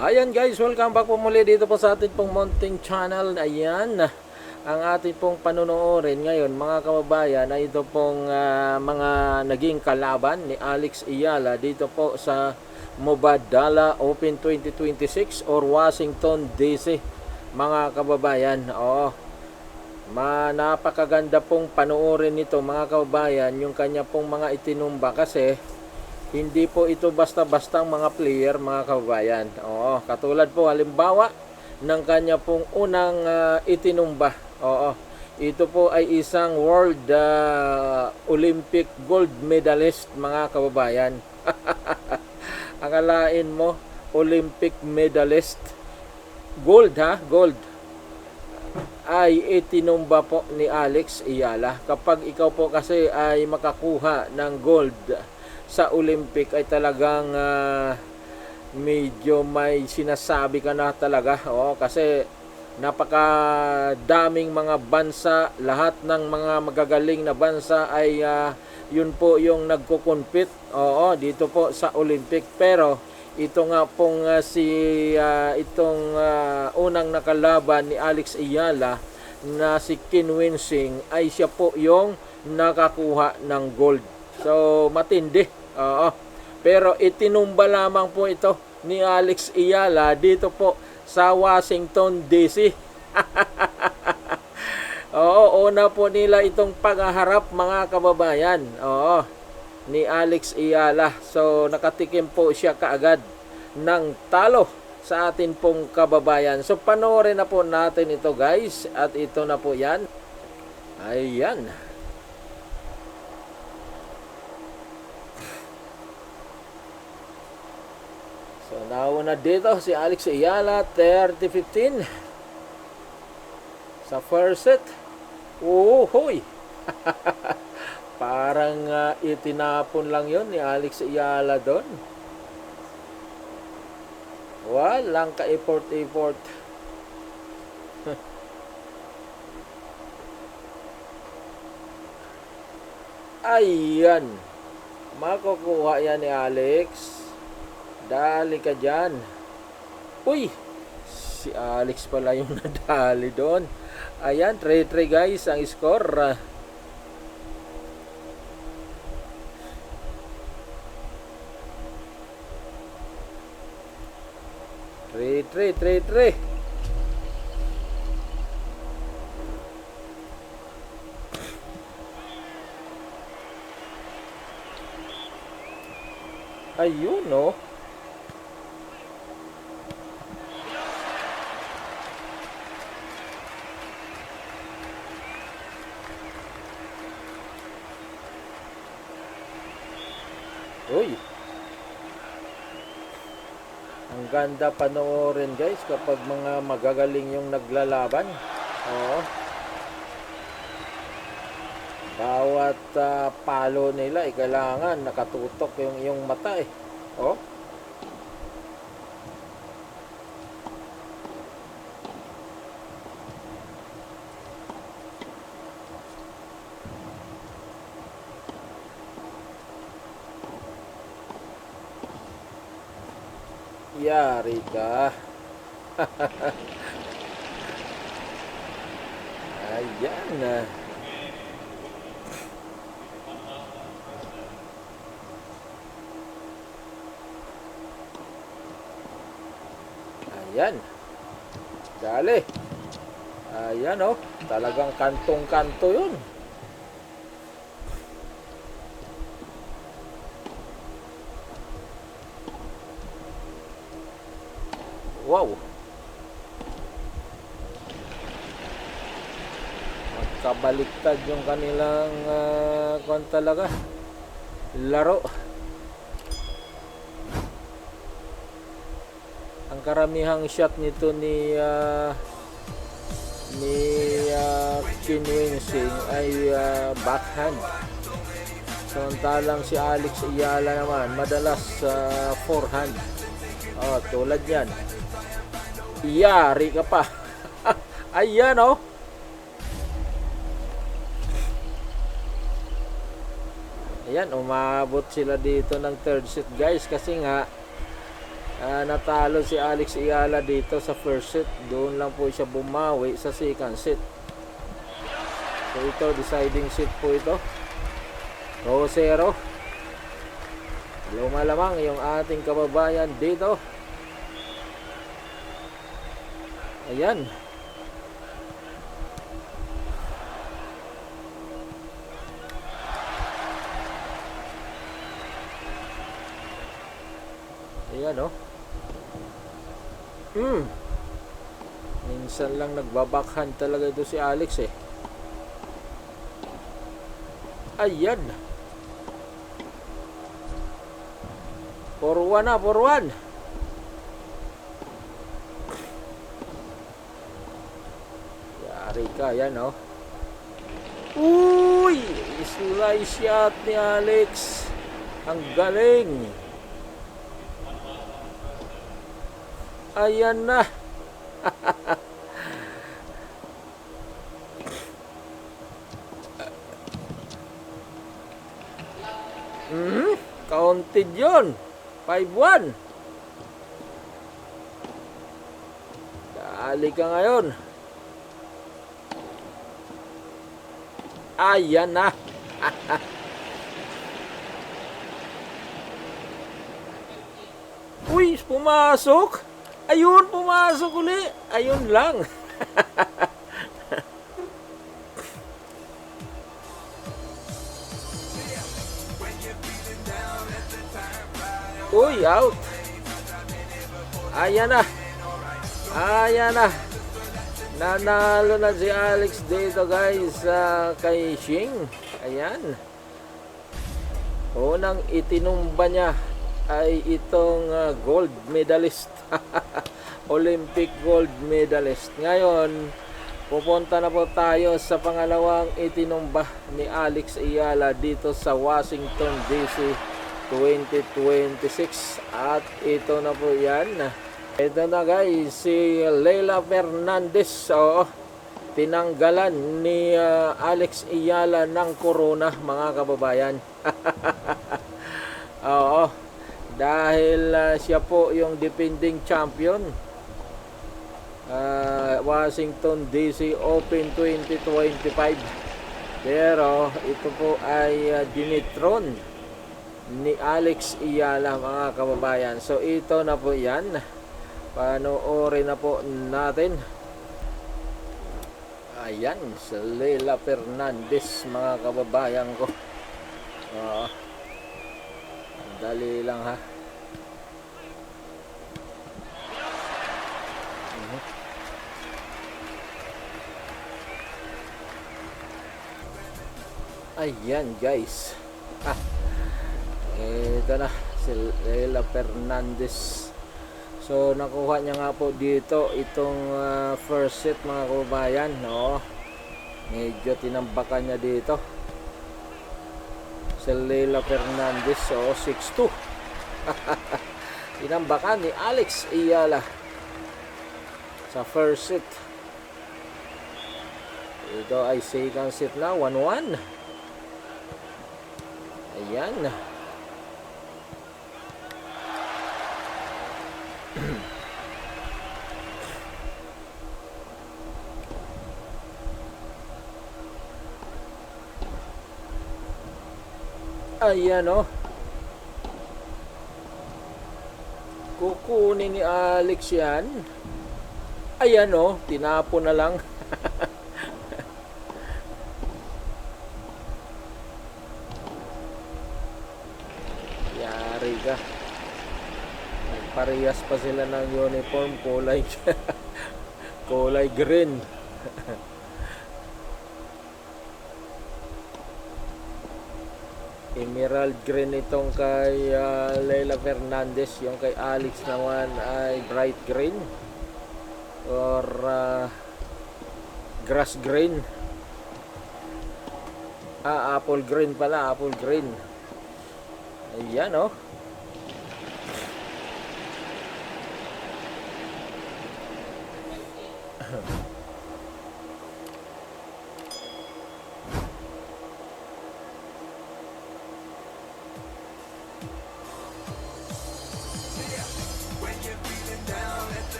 Ayan guys, welcome back po muli dito po sa ating pong Mounting Channel. Ayan, ang ating pong panonoorin ngayon mga kababayan ay ito pong mga naging kalaban ni Alex Ayala dito po sa Mubadala Open 2026 or Washington DC mga kababayan. Napakaganda pong panoorin nito mga kababayan, yung kanya pong mga itinumba kasi hindi po ito basta-bastang mga player mga kababayan. Katulad po halimbawa ng kanya pong unang itinumba. Ito po ay isang World Olympic gold medalist mga kababayan. Akalain mo, Olympic medalist. Gold gold. Ay itinumba po ni Alex Ayala. Kapag ikaw po kasi ay makakuha ng gold sa Olympic ay talagang medyo may sinasabi ka na talaga. Kasi napakadaming mga bansa, lahat ng mga magagaling na bansa ay yun po yung nagko-compete dito po sa Olympic. Pero ito nga pong itong unang nakalaban ni Alex Ayala na si Qin Wenxing ay siya po yung nakakuha ng gold. So matindi. Pero itinumba lamang po ito ni Alex Ayala dito po sa Washington DC. Una po nila itong paghaharap mga kababayan. Ni Alex Ayala. So nakatikim po siya kaagad ng talo sa atin pong kababayan. So panoorin na po natin ito guys. At ito na po yan. Ayan. So nauna dito si Alex Ayala 30-15 sa first set. Hoy. Parang itinapon lang yon ni Alex Ayala doon. Walang ka-effort. Ayan. Makukuha yan ni Alex. Dali ka dyan. Uy! Si Alex pala yung nadali doon. Ayan, 3-3 guys ang score. Three. Ayun, no? Uy. Ang ganda panoorin guys kapag mga magagaling yung naglalaban. Bawat palo nila kailangan nakatutok yung mata . Yari ka. Ayan. Ayan. Dali. Ayan talagang kantong-kanto yun. Wow. Magkabaliktad yung kanilang talaga laro. Ang karamihang shot nito ni Qin Wenxing ay backhand. Samantalang si Alex Ayala naman madalas forehand. Tulad yan. Yari ka pa. Ayan Ayan, umabot sila dito ng third set guys kasi nga natalo si Alex Ayala dito sa first set. Doon lang po siya bumawi sa second set. So ito, deciding set po ito. 2-0. Lumalamang yung ating kababayan dito. Ayan. Ayan, oh. Minsan lang nagbabackhand talaga ito si Alex eh. Ayan. 4-1 na, 4-1. Yari ka, yan oh. Uy! Slice shot ni Alex. Ang galing. Ayan na. Counted yun. 5-1. Dali ka ngayon. Ayan na. Uy, pumasok. Ayun, pumasok uli. Ayun lang. Uy, out. Ayan na. Ayan na. Nanalo na si Alex dito guys kay Shing. Ayan. Unang itinumba niya ay itong gold medalist. Olympic gold medalist. Ngayon, pupunta na po tayo sa pangalawang itinumba ni Alex Ayala dito sa Washington DC 2026. At ito na po yan. Ito na guys, si Leila Fernandez. So, tinanggalan ni Alex Ayala ng corona, mga kababayan. Oo. Dahil siya po yung defending champion. Washington DC Open 2025. Pero ito po ay dinitron ni Alex Ayala, mga kababayan. So ito na po yan. Panoorin na po natin. Ayan, si Leila Fernandez, mga kababayan ko. Dali lang ha. Ayan guys. Ito na si Leila Fernandez. So nakuha niya nga po dito itong first set, mga kababayan, no? Medyo tinambakan niya dito si Leila Fernandez. So 6-2. Tinambakan ni Alex Ayala sa first set. Ito ay second set na, 1-1. Ayan. Ayan oh. Kukunin ni Alex yan. Ayan oh, tinapo na lang. Yari ka. Parehas pa sila ng uniform, kulay kulay green. Emerald green itong kay Leila Fernandez. Yung kay Alex naman ay bright green or grass green. Apple green pala, apple green. Ayan oh.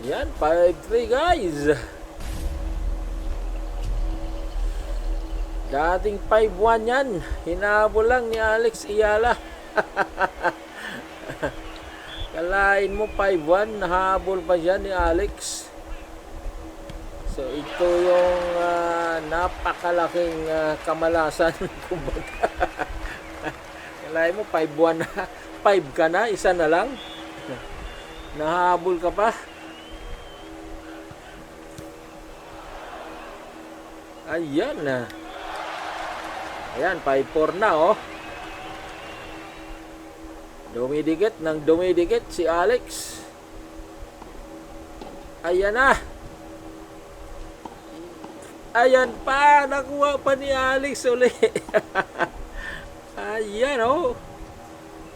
Yan, 5-3 guys. Dating 5-1 yan. Hinabol lang ni Alex Ayala. Kalain mo 5-1, nahabol pa siya ni Alex. So ito yung napakalaking kamalasan. Kumbaga. Kalain mo 5-1 na, 5 ka na, isa na lang. Nahabol ka pa. Ayan na. Ayan, 5-4 na oh. Dumidikit ng dumidikit si Alex. Ayan na. Ayan pa, nakuha pa ni Alex uli. Ayan oh.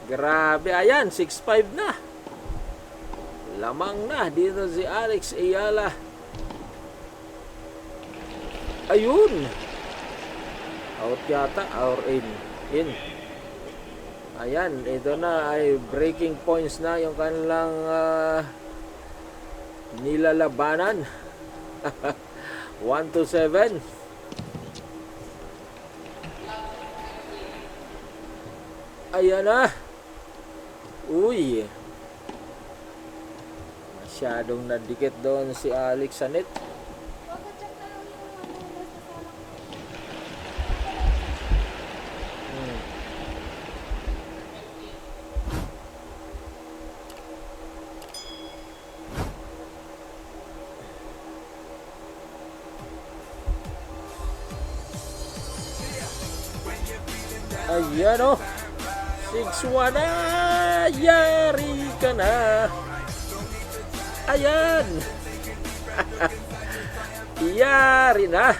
Grabe, ayan, 6-5 na. Lamang na dito si Alex Ayala. Ayun. Out yata or in. In. Ayan, ito na ay breaking points na yung kanilang nilalabanan. 1-7. Ayan na. Uy. Masyadong nadikit doon si Alex sa net. Ayan o. 6-1 na. Yari ka na. Ayan. Yari na.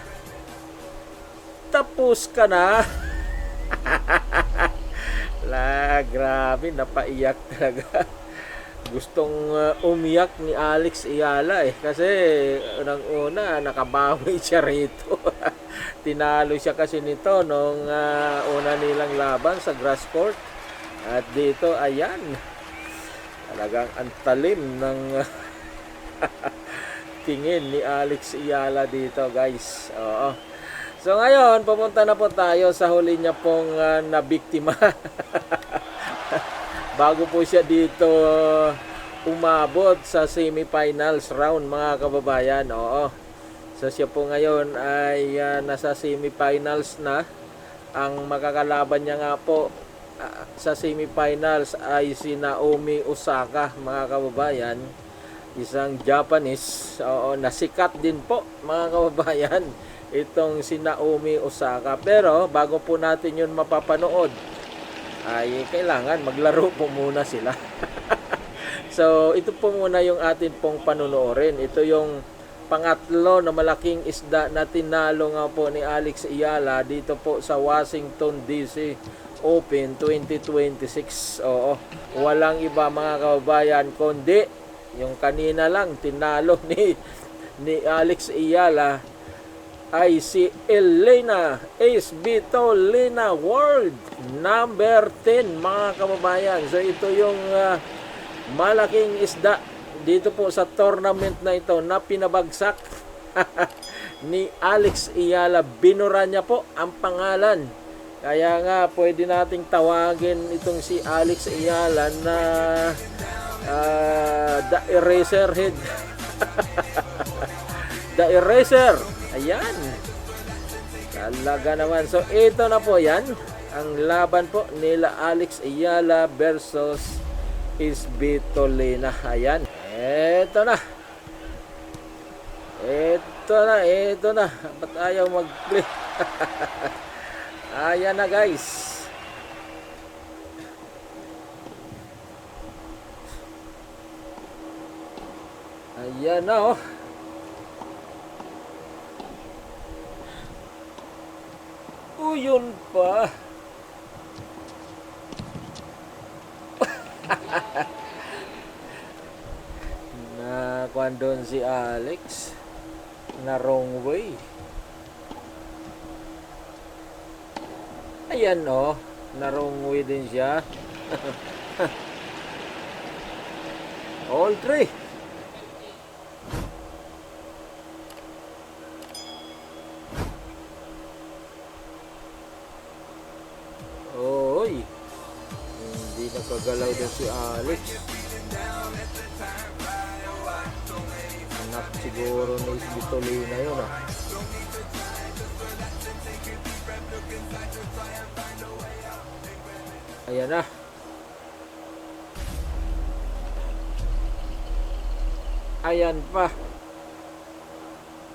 Tapos ka na. Grabe. Napaiyak talaga. Gustong umiyak ni Alex Ayala eh. Kasi unang-una nakabawi siya rito. Tinalo siya kasi nito nung una nilang laban sa grass court. At dito, ayan. Talagang antalim ng tingin ni Alex Ayala dito, guys. Oo. So ngayon, pupunta na po tayo sa huli niya pong nabiktima. Bago po siya dito umabot sa semifinals round, mga kababayan. Oo. So siya po ngayon ay nasa semifinals na. Ang makakalaban niya nga po sa semifinals ay si Naomi Osaka, mga kababayan. Isang Japanese, oo, nasikat din po, mga kababayan, itong si Naomi Osaka. Pero bago po natin yun mapapanood, ay kailangan maglaro po muna sila. So ito po muna yung atin pong panonoorin. Ito yung pangatlo na malaking isda na tinalo nga po ni Alex Ayala dito po sa Washington DC Open 2026. Oo, walang iba, mga kababayan, kundi yung kanina lang tinalo ni Alex Ayala ay si Elena Svitolina, world number 10, mga kababayan. So ito yung malaking isda dito po sa tournament na ito na pinabagsak ni Alex Ayala. Binura niya po ang pangalan. Kaya nga pwede nating tawagin itong si Alex Ayala na the eraser head. The eraser. Ayan. Talaga naman. So ito na po yan. Ang laban po nila Alex Ayala versus Svitolina. Ayan. Ito na. Ito na. Ba't ayaw mag-play? Ayan na, guys. Ayan na, oh. Yun pa. Nakuan doon si Alex na wrong way. Ayan oh, na wrong way din siya. All three. Nakagalaw din si Alex. Anak siguro ni Vitolina yun ah. Ayan na. Ayan pa.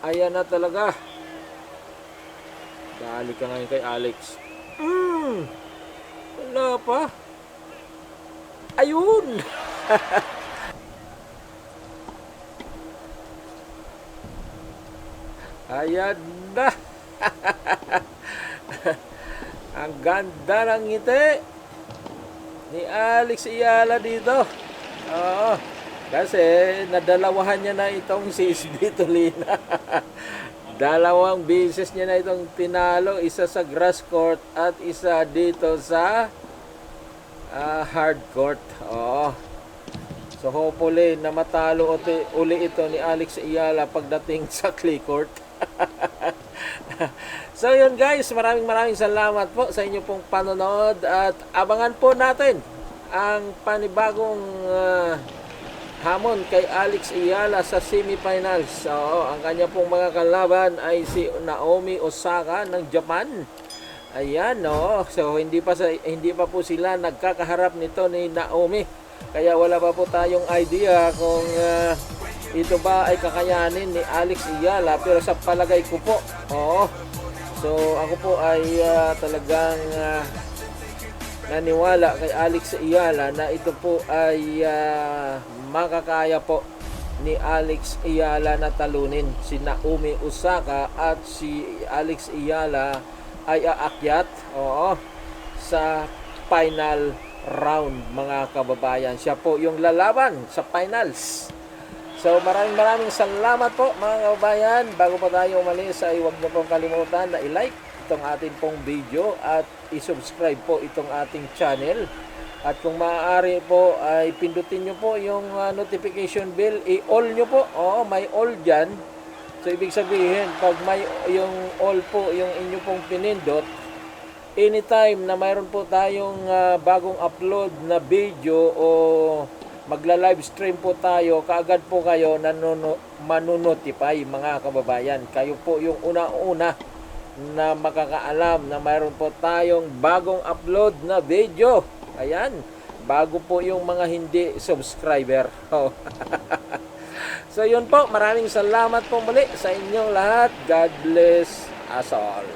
Ayan na talaga. Dali ka ngayon kay Alex. Wala pa. Ayun. Ayan na. Ang ganda ng ngiti ni Alex Ayala dito. Oo. Kasi nadalawahan niya na itong si Svitolina. Dalawang beses niya na itong tinalo. Isa sa grass court at isa dito sa hard court. Oo. So hopefully na matalo uli ito ni Alex Ayala pagdating sa clay court. So yun guys, maraming salamat po sa inyo pong panonood at abangan po natin ang panibagong hamon kay Alex Ayala sa semifinals. Oo, ang kanya pong mga kalaban ay si Naomi Osaka ng Japan. Ayan, no. So hindi pa po sila nagkakaharap nito ni Naomi. Kaya wala pa po tayong idea kung ito ba ay kakayanin ni Alex Ayala, pero sa palagay ko po, oo. So ako po ay talagang naniwala kay Alex Ayala na ito po ay makakaya po ni Alex Ayala na talunin si Naomi Osaka at si Alex Ayala ay aakyat, oo, sa final round mga kababayan. Siya po yung lalaban sa finals. So maraming salamat po mga kababayan. Bago pa tayo umalis ay huwag niyo pong kalimutan na i-like itong ating pong video at i-subscribe po itong ating channel. At kung maaari po ay pindutin nyo po yung notification bell, i-all nyo po. Oo, may all dyan. So ibig sabihin, pag may yung all po, yung inyo pong pinindot, anytime na mayroon po tayong bagong upload na video o magla-live stream po tayo, kaagad po kayo manonotify mga kababayan. Kayo po yung una-una na makakaalam na mayroon po tayong bagong upload na video. Ayan, bago po yung mga hindi subscriber. So yun po, maraming salamat po muli sa inyong lahat. God bless us all.